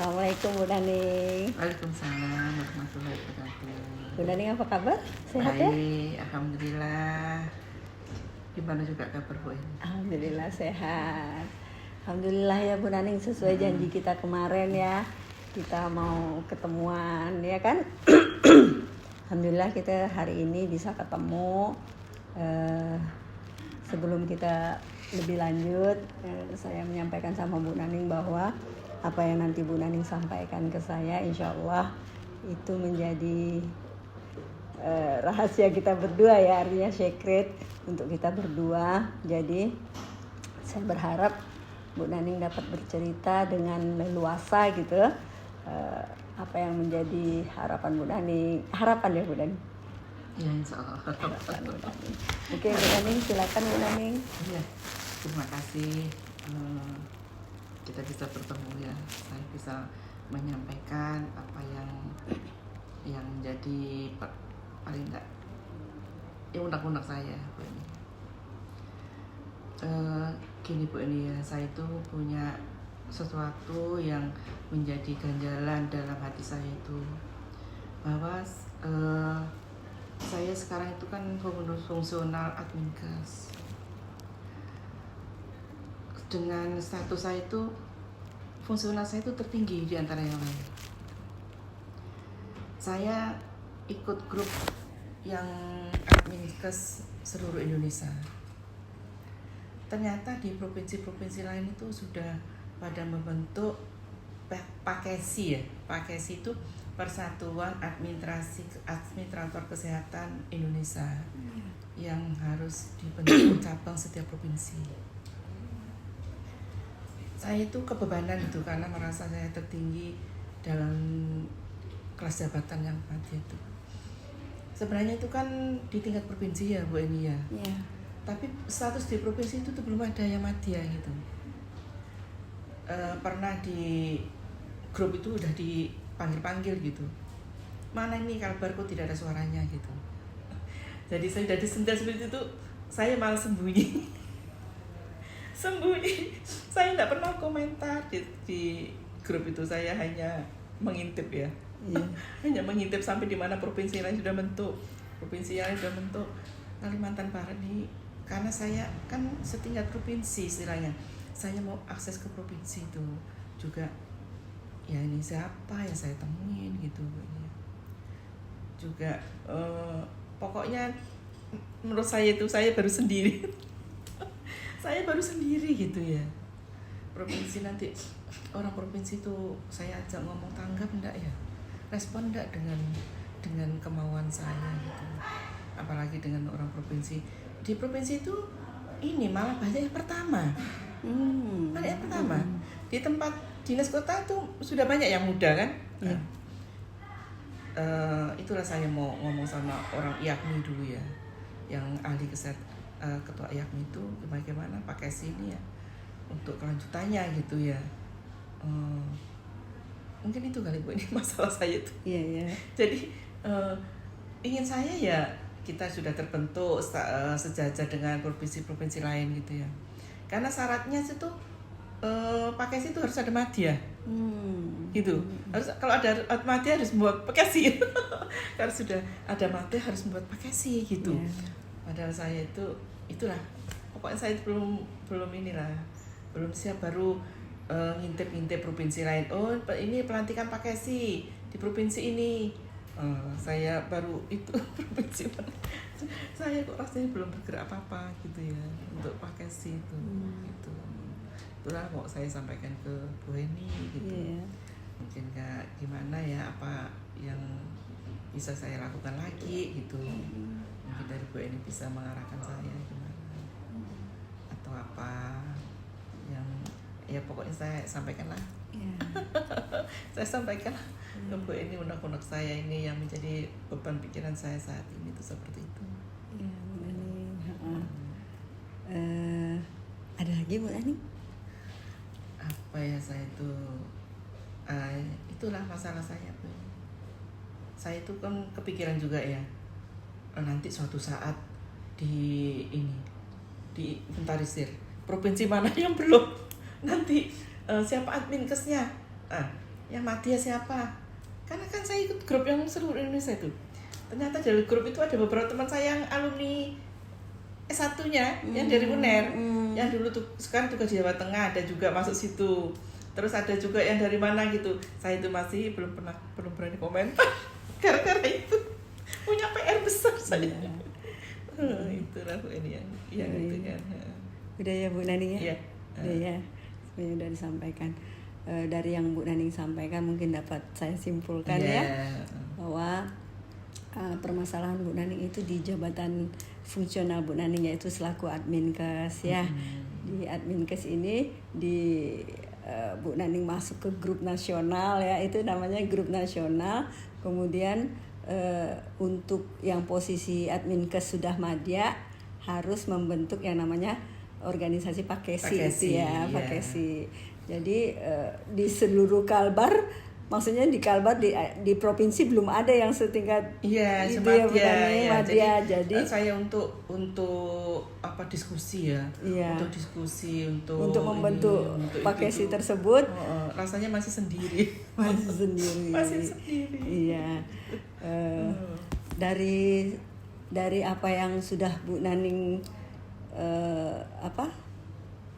Assalamualaikum Bu Daning. Waalaikumsalam warahmatullahi wabarakatuh. Bu Daning apa kabar? Sehat ya? Baik, alhamdulillah. Gimana juga kabar Bu ini? Alhamdulillah sehat. Alhamdulillah ya Bu Daning, sesuai janji kita kemarin ya. Kita mau ketemuan ya kan? Alhamdulillah kita hari ini bisa ketemu. Sebelum kita lebih lanjut, saya menyampaikan sama Bu Naning bahwa apa yang nanti Bu Naning sampaikan ke saya, insya Allah itu menjadi rahasia kita berdua ya, artinya secret untuk kita berdua. Jadi saya berharap Bu Naning dapat bercerita dengan leluasa gitu, apa yang menjadi harapan Bu Naning, harapan ya Bu Naning. Ya, insya Allah. Oke Bu Naning, silakan Bu Naning. Ya, terima kasih. Kita bisa bertemu ya. Saya bisa menyampaikan apa yang menjadi paling enggak ya unek-unek saya Bu ini. Gini Bu ini ya, saya itu punya sesuatu yang menjadi ganjalan dalam hati saya itu, bahwa saya sekarang itu kan pengurus fungsional Adminkes. Dengan status saya itu, fungsional saya itu tertinggi di antara yang lain. Saya ikut grup yang Adminkes seluruh Indonesia. Ternyata di provinsi-provinsi lain itu sudah pada membentuk PAKESI ya. PAKESI itu Persatuan Administrator Kesehatan Indonesia, yang harus dibentuk cabang setiap provinsi. Saya itu kebebanan itu karena merasa saya tertinggi dalam kelas jabatan yang ada itu. Sebenarnya itu kan di tingkat provinsi ya Bu Eni ya. Yeah. Tapi status di provinsi itu tuh belum ada yang madya gitu. Pernah di grup itu udah dipanggil gitu. Mana ini kabarku tidak ada suaranya gitu. Jadi saya udah disentil seperti itu, saya malah sembunyi. Saya tidak pernah komentar di grup itu, saya hanya mengintip ya. Hanya mengintip sampai di mana provinsi lain sudah bentuk, provinsi lain sudah bentuk. Kalimantan Barat ini, karena saya kan setingkat provinsi istilahnya, saya mau akses ke provinsi itu juga. Ya ini siapa yang saya temuin gitu juga. Pokoknya menurut saya itu saya baru sendiri. Saya baru sendiri gitu ya. Provinsi nanti, orang provinsi itu saya ajak ngomong tanggap enggak ya, respon enggak dengan kemauan saya gitu. Apalagi dengan orang provinsi. Di provinsi itu ini malah banyak yang pertama. Banyak yang pertama. Di tempat dinas kota itu sudah banyak yang muda kan. Itulah saya mau ngomong sama orang IAKMI dulu ya, yang ahli kesehatan, ketua IAKMI itu bagaimana pakai sini ya untuk kelanjutannya gitu ya. Mungkin itu kali Bu ini masalah saya itu. Iya. Jadi ingin saya ya kita sudah terbentuk sejajar dengan provinsi-provinsi lain gitu ya. Karena syaratnya itu PAKESI itu harus ada madya. Gitu. Harus, kalau ada madya harus membuat PAKESI. Kalau sudah ada madya harus membuat PAKESI gitu. Padahal saya itulah. Pokoknya saya belum inilah. Belum siap, baru ngintip provinsi lain. Oh, ini pelantikan PAKESI di provinsi ini. Saya baru itu provinsi mana. Saya kok rasanya belum bergerak apa-apa gitu ya untuk PAKESI itu. Gitu. Itulah mau saya sampaikan ke Bu Eni gitu. Mungkin gak gimana ya, apa yang bisa saya lakukan lagi gitu. Mungkin dari Bu Eni bisa mengarahkan saya gimana, atau apa yang ya pokoknya saya sampaikan lah. Saya sampaikan ke Bu Eni unek-unek saya ini yang menjadi beban pikiran saya saat ini itu seperti itu. Ada lagi Bu Ani? Apa ya, saya itu itulah masalah saya Bu. Saya itu kan kepikiran juga ya, nanti suatu saat di inventarisir provinsi mana yang belum, nanti siapa adminkesnya, yang Madya siapa? Karena kan saya ikut grup yang seluruh Indonesia itu. Ternyata dari grup itu ada beberapa teman saya yang alumni S1-nya yang dari UNER, yang dulu tuh sekarang tugas di Jawa Tengah, ada juga masuk situ. Terus ada juga yang dari mana gitu. Saya itu masih belum berani komentar gara-gara itu punya PR besar saya. Itulah ini yang itu kan. Udah ya Bu Naning ya? Iya. Udah ya, sebenarnya udah disampaikan. Dari yang Bu Naning sampaikan mungkin dapat saya simpulkan ya bahwa permasalahan Bu Naning itu di jabatan fungsional Bu Naning, yaitu selaku Adminkes ya. Di Adminkes ini Bu Naning masuk ke grup nasional ya, itu namanya grup nasional. Kemudian untuk yang posisi Adminkes sudah Madya harus membentuk yang namanya organisasi Pakesi itu ya, Pakesi. Jadi di seluruh Kalbar, maksudnya di Kalbar di provinsi belum ada yang setingkat itu ya, Madya. Jadi saya untuk diskusi ya, untuk diskusi untuk membentuk Pakesi tersebut. Rasanya masih sendiri. Masih sendiri. Iya. Dari apa yang sudah Bu Naning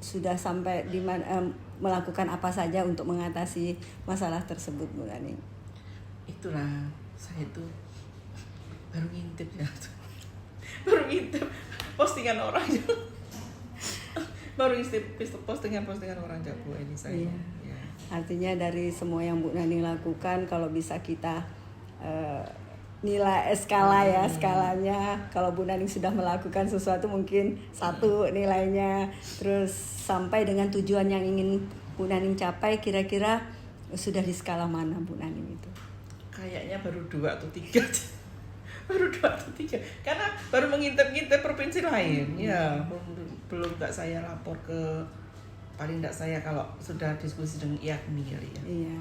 sudah sampai di mana, melakukan apa saja untuk mengatasi masalah tersebut Bu Naning? Itulah, saya itu baru ngintip ya. Baru ngintip postingan orang. Baru ngintip postingan orang Jawa ini saya. Iya. Ya. Artinya dari semua yang Bu Naning lakukan, kalau bisa kita nilai skalanya. Kalau Bu Naning sudah melakukan sesuatu mungkin 1 nilainya, terus sampai dengan tujuan yang ingin Bu Naning capai, kira-kira sudah di skala mana Bu Naning itu? Kayaknya baru 2 atau 3. Baru 2 atau 3. Karena baru mengintip-ngintip provinsi lain. Ya, belum enggak saya lapor ke, paling enggak saya kalau sudah diskusi dengan IAKMI kali ya. Iya.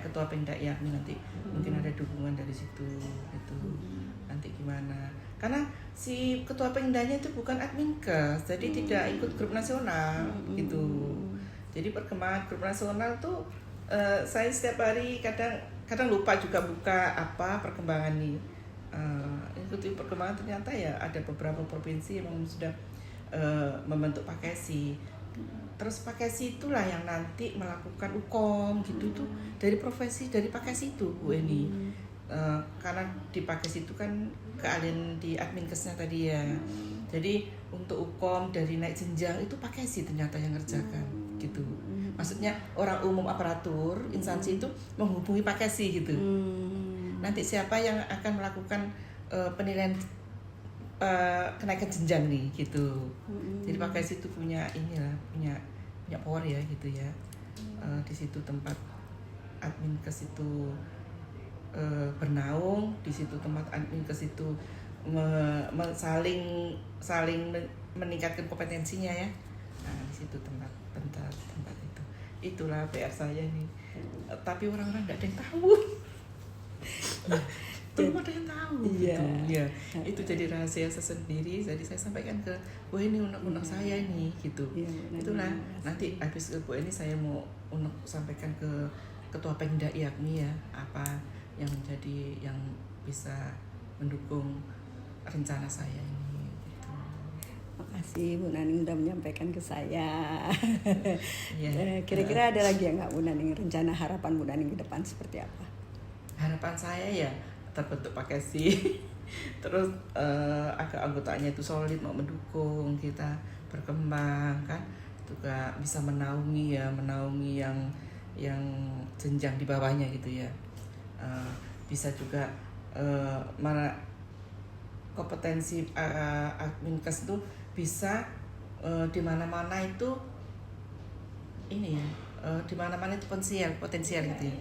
Ketua Pemda IAKMI nanti mungkin ada dukungan dari situ itu. Nanti gimana? Karena si ketua Pemdanya itu bukan Adminkes, jadi tidak ikut grup nasional gitu. Jadi perkembangan grup nasional tuh saya setiap hari kadang lupa juga buka apa perkembangan nih. Ikuti perkembangan, ternyata ya ada beberapa provinsi yang sudah membentuk Pakesi. Terus Pakesi itulah yang nanti melakukan UKOM gitu tuh dari Pakesi itu Bu Eni. Karena di Pakesi itu kan keahlian di Adminkesnya tadi ya. Jadi untuk UKOM dari naik jenjang itu Pakesi ternyata yang ngerjakan gitu. Maksudnya orang umum aparatur instansi itu menghubungi Pakesi gitu. Nanti siapa yang akan melakukan penilaian kenaikan jenjang nih gitu. Jadi Pakesi itu punya power ya gitu ya. Di situ tempat Adminkes itu bernaung, di situ tempat Adminkes itu saling meningkatkan kompetensinya ya. Nah, di situ tempat itu. Itulah PR saya nih. Tapi orang-orang nggak ada yang tahu. Belum ada yang tahu gitu. Ya, itu jadi rahasia sendiri. Jadi saya sampaikan ke Bu ini unek-unek saya ini gitu. Itulah nanti habis Bu ini saya mau unek sampaikan ke Ketua Pemda IAKMI ya, apa yang bisa mendukung rencana saya ini gitu. Makasih Bu Naning udah menyampaikan ke saya. Kira-kira ada lagi ya nggak Bu Naning, rencana harapan Bu Naning ke depan seperti apa? Harapan saya ya terbentuk Pakesi, terus anggotanya itu solid, mau mendukung kita berkembang kan, juga bisa menaungi yang jenjang di bawahnya gitu ya. Bisa juga kompetensi Adminkes itu bisa di mana-mana itu ini ya, di mana-mana itu potensial gitu ya.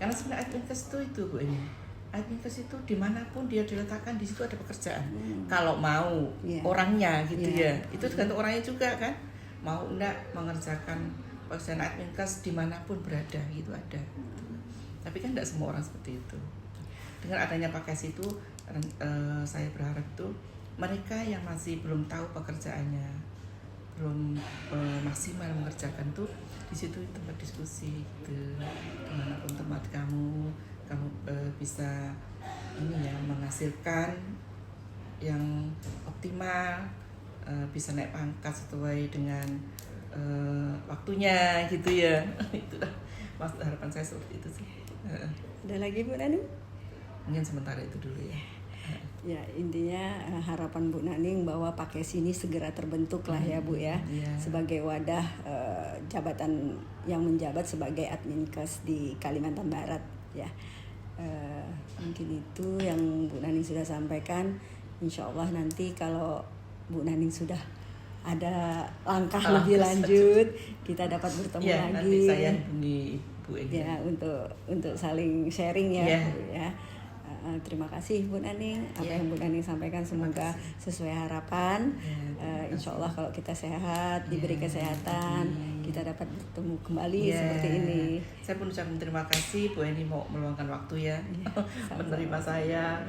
Karena sebenarnya Adminkes itu Bu ini, Adminkes itu dimanapun dia diletakkan, di situ ada pekerjaan. Kalau mau orangnya gitu ya, itu tergantung orangnya juga kan, mau enggak mengerjakan pekerjaan Adminkes dimanapun berada gitu ada. Tapi kan enggak semua orang seperti itu. Dengan adanya Pakesi itu, saya berharap itu mereka yang masih belum tahu pekerjaannya, belum maksimal mengerjakan tuh, di situ tempat diskusi gitu, dimanapun tempat bisa ini ya menghasilkan yang optimal, bisa naik pangkat sesuai dengan waktunya gitu ya. Itulah mas harapan saya seperti itu sih. Ada lagi Bu Naning? Mungkin sementara itu dulu ya. Ya intinya harapan Bu Naning bahwa Pakesi ini segera terbentuk lah ya Bu ya, sebagai wadah jabatan yang menjabat sebagai Adminkes di Kalimantan Barat ya. Mungkin itu yang Bu Naning sudah sampaikan. Insya Allah nanti kalau Bu Naning sudah ada langkah lebih lanjut, kita dapat bertemu ya, lagi. Nanti saya hubungi Ibu ini. Ya untuk saling sharing ya. Ya. Bu, ya. Terima kasih Bu Naning, apa yang Bu Naning sampaikan semoga sesuai harapan. Insya Allah kalau kita sehat, diberi kesehatan, kita dapat bertemu kembali seperti ini. Saya pun ucapkan terima kasih Bu Eni mau meluangkan waktu ya, menerima saya,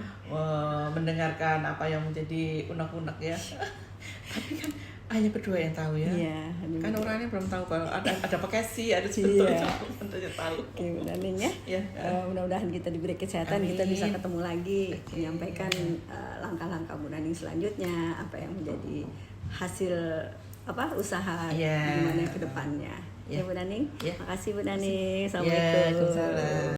mendengarkan apa yang menjadi unek-unek ya. Tapi kan hanya berdua yang tahu ya. Kan orangnya belum tahu bahwa ada Pakesi, ada sebetulnya belum tahu. Oke, Bu Naning ya. Mudah-mudahan kita diberi kesehatan, kita bisa ketemu lagi, menyampaikan langkah-langkah Bu Naning selanjutnya, apa yang menjadi hasil usaha gimana ke depannya. Ya Bu Naning. Makasih Bu Naning. Assalamualaikum. Waalaikumsalam.